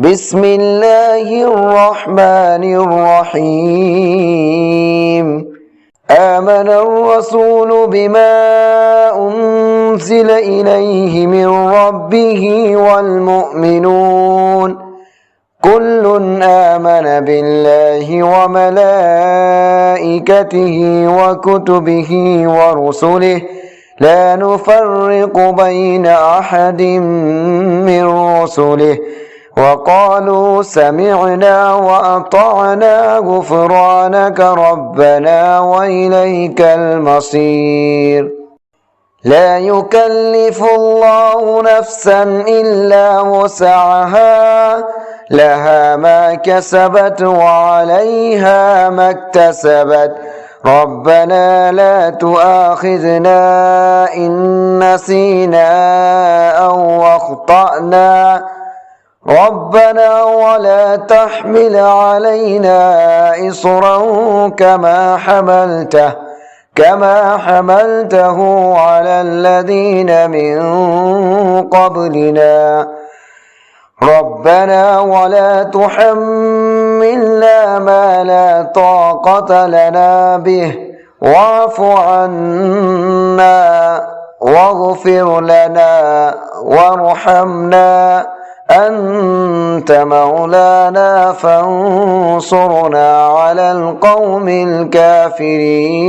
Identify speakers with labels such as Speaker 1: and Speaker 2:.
Speaker 1: بسم الله الرحمن الرحيم آمن الرسول بما أنزل إليه من ربه والمؤمنون كل آمن بالله وملائكته وكتبه ورسله لا نفرق بين أحد من رسله وقالوا سمعنا وأطعنا غفرانك ربنا وإليك المصير لا يكلف الله نفسا إلا وسعها لها ما كسبت وعليها ما اكتسبت ربنا لا تؤاخذنا إن نسينا أو أخطأنا ربنا ولا تحمل علينا إصرا كما حملته على الذين من قبلنا ربنا ولا تحملنا ما لا طاقة لنا به واعف عنا واغفر لنا وارحمنا أنت مولانا فانصرنا على القوم الكافرين